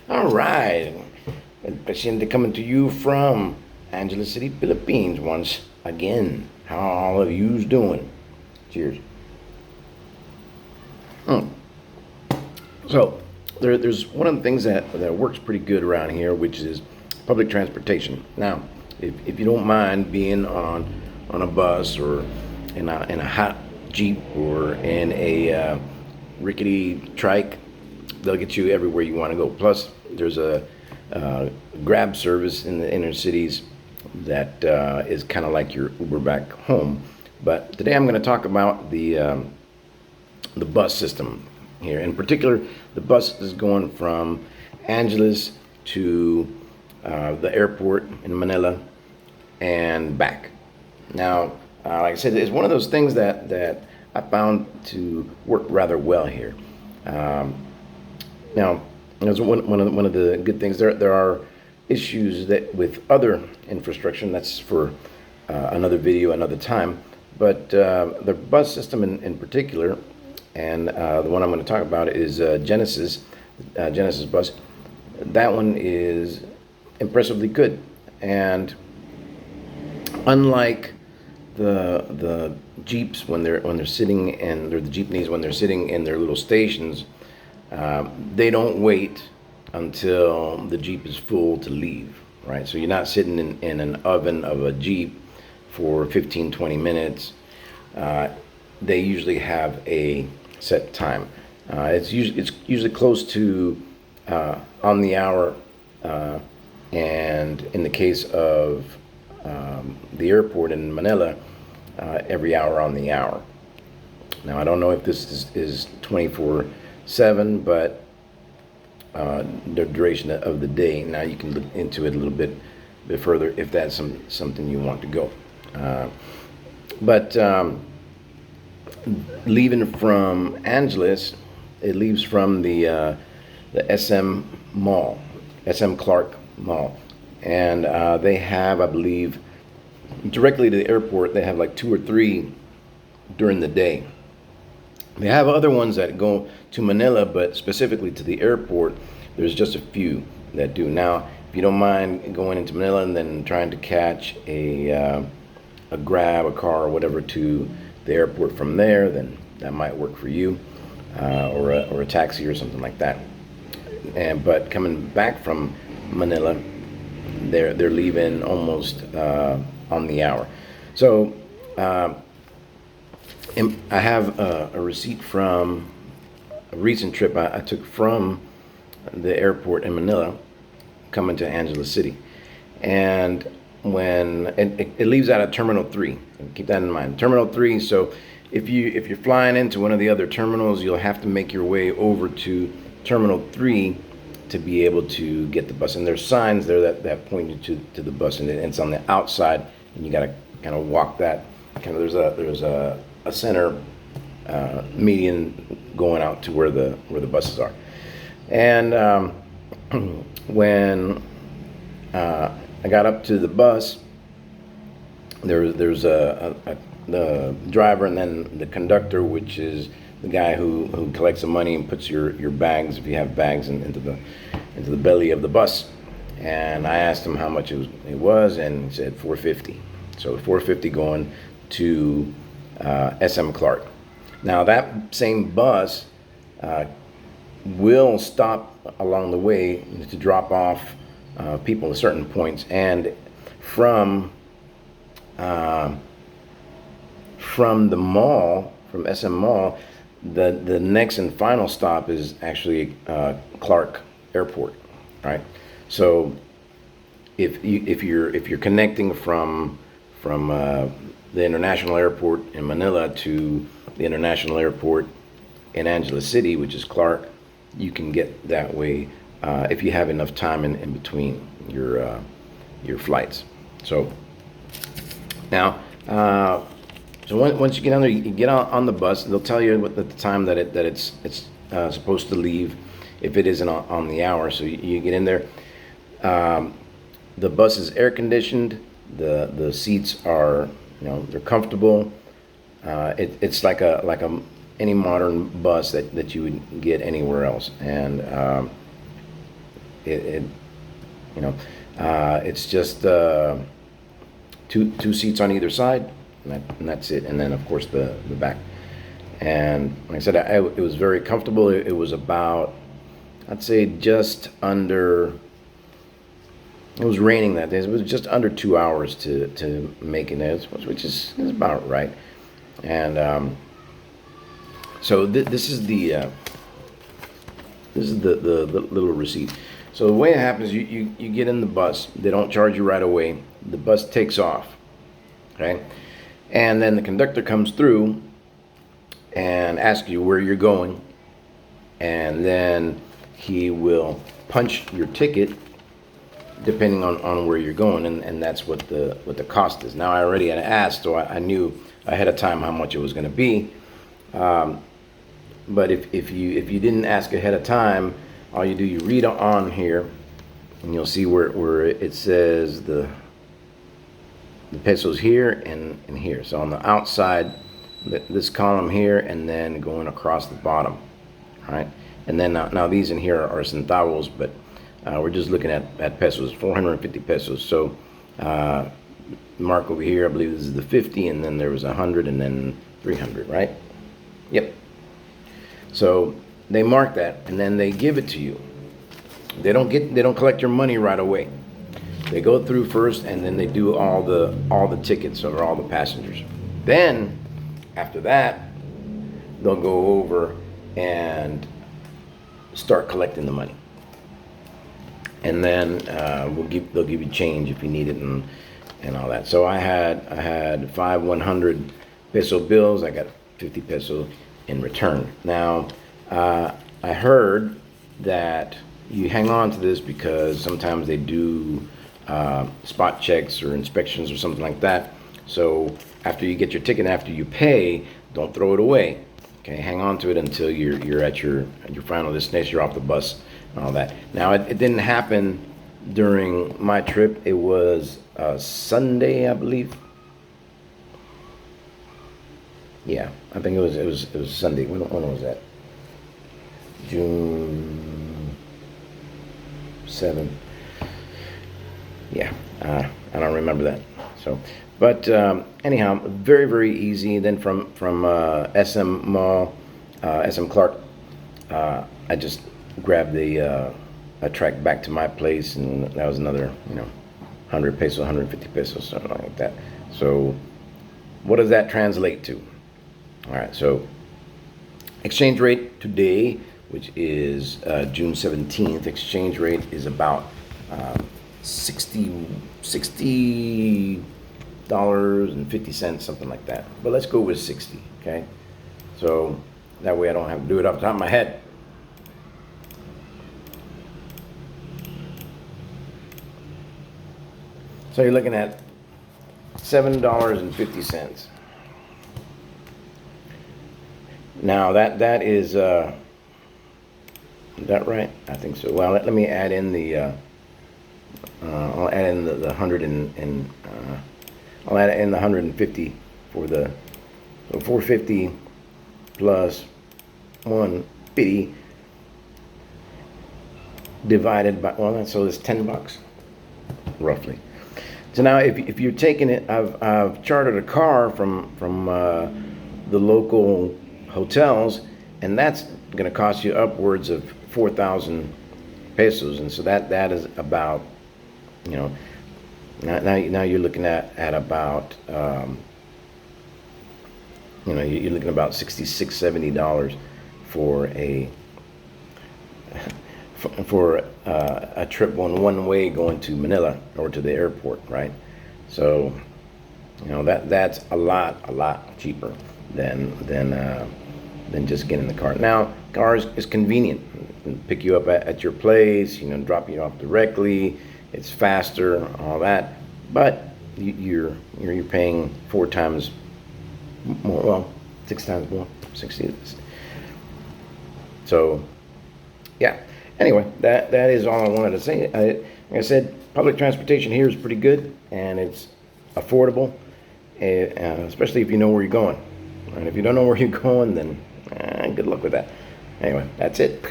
All right. El Presidente coming to you from Angela City, Philippines once again. How all of you's doing? Cheers. Mm. So, there's one of the things that works pretty good around here, which is public transportation. Now, if you don't mind being on a bus or in a hot Jeep or in a rickety trike, they'll get you everywhere you want to go. Plus, there's a Grab service in the inner cities that is kind of like your Uber back home. But today I'm going to talk about the bus system here. In particular, the bus is going from Angeles to the airport in Manila and back. Now, like I said, it's one of those things that I found to work rather well here. Now, that's one of the good things. There are issues that with other infrastructure, and that's for another video, another time. But the bus system in particular, and the one I'm going to talk about is Genesis bus. That one is impressively good, and unlike the Jeeps when they're sitting and or the Jeepneys when they're sitting in their little stations, they don't wait until the Jeep is full to leave, right? So you're not sitting in an oven of a Jeep for 15-20 minutes. They usually have a set time. It's usually close to on the hour, and in the case of the airport in Manila, every hour on the hour. Now, I don't know if this is 24/7, but the duration of the day. Now you can look into it a little bit further if that's something you want to go. But leaving from Angeles, it leaves from the SM Mall, SM Clark Mall, and they have, I believe, directly to the airport. They have like 2 or 3 during the day. They have other ones that go to Manila, but specifically to the airport, there's just a few that do. Now, if you don't mind going into Manila and then trying to catch a Grab, a car, or whatever to the airport from there, then that might work for you, or a taxi or something like that. But coming back from Manila, they're leaving almost on the hour. So I have a receipt from a recent trip I took from the airport in Manila coming to Angela City. And it leaves out of Terminal 3. Keep that in mind. Terminal 3, so if you're flying into one of the other terminals, you'll have to make your way over to Terminal 3 to be able to get the bus. And there's signs there that point you to the bus, and it's on the outside, and you got to kind of walk that. Kind of there's a center median going out to where the buses are. And when I got up to the bus, there's the driver and then the conductor, which is the guy who collects the money and puts your bags, if you have bags, into the belly of the bus. And I asked him how much it was, and he said $4.50. So $4.50 going to SM Clark. Now that same bus will stop along the way to drop off people at certain points, and from the mall, from SM Mall, the next and final stop is actually Clark Airport, right? So if you're connecting from the international airport in Manila to the international airport in Angela City, which is Clark, you can get that way if you have enough time in between your flights. So now, so once you get on there, you get on the bus. They'll tell you at the time that it's supposed to leave, if it isn't on the hour. So you get in there. The bus is air conditioned. The seats are, they're comfortable. It's like any modern bus that you would get anywhere else. And it you know, it's just two seats on either side, and that's it. And then of course the back. And like I said, it was very comfortable. It was about, I'd say, just under. It was raining that day. It was just under 2 hours to making it, which is about right. And so this is the little receipt. So the way it happens, you get in the bus. They don't charge you right away. The bus takes off, okay? And then the conductor comes through and asks you where you're going, and then he will punch your ticket depending on where you're going, and that's what the cost is. Now I already had asked, so I knew ahead of time how much it was going to be. But if you didn't ask ahead of time, all you do, you read on here, and you'll see where it says the pesos here and here. So on the outside, this column here, and then going across the bottom, all right? And then now these in here are centavos, but we're just looking at pesos, 450 pesos. So mark over here, I believe this is the 50, and then there was 100, and then 300, right? Yep. So they mark that, and then they give it to you. They don't collect your money right away. They go through first, and then they do all the tickets of all the passengers. Then after that, they'll go over and start collecting the money. And then they'll give you change if you need it and all that. So I had 5 100 peso bills. I got 50 pesos in return. Now I heard that you hang on to this because sometimes they do spot checks or inspections or something like that. So after you get your ticket, after you pay, don't throw it away. Okay, hang on to it until you're at your final destination. You're off the bus and all that. Now it didn't happen during my trip. It was Sunday, I believe. Yeah, I think it was Sunday. When was that? June 7th. Yeah, I don't remember that. So, but anyhow, very, very easy. Then from SM Mall, SM Clark, I just grabbed a track back to my place, and that was another 100 pesos, 150 pesos, something like that. So what does that translate to? All right, so exchange rate today, which is June 17th, exchange rate is about $60.50, something like that. But let's go with 60, okay? So that way I don't have to do it off the top of my head. So you're looking at $7.50. Now that is that right? I think so. Well, let me add in the I'll add in the 100 and I'll add in the 150 for the 450 plus 150 divided by, well, so it's $10 roughly. So now if you're taking it, I've chartered a car from the local hotels, and that's going to cost you upwards of 4,000 pesos, and so that is about, now you're looking at about you're looking at about $66-70 for a trip one way going to Manila or to the airport, right? So that's a lot cheaper than just getting the car. Now, cars is convenient. Pick you up at your place, drop you off directly. It's faster, all that. But you're paying 4 times more, well, 6 times more, 60. So, yeah. Anyway, that is all I wanted to say. Like I said, public transportation here is pretty good, and it's affordable, especially if you know where you're going. And if you don't know where you're going, then good luck with that. Anyway, that's it.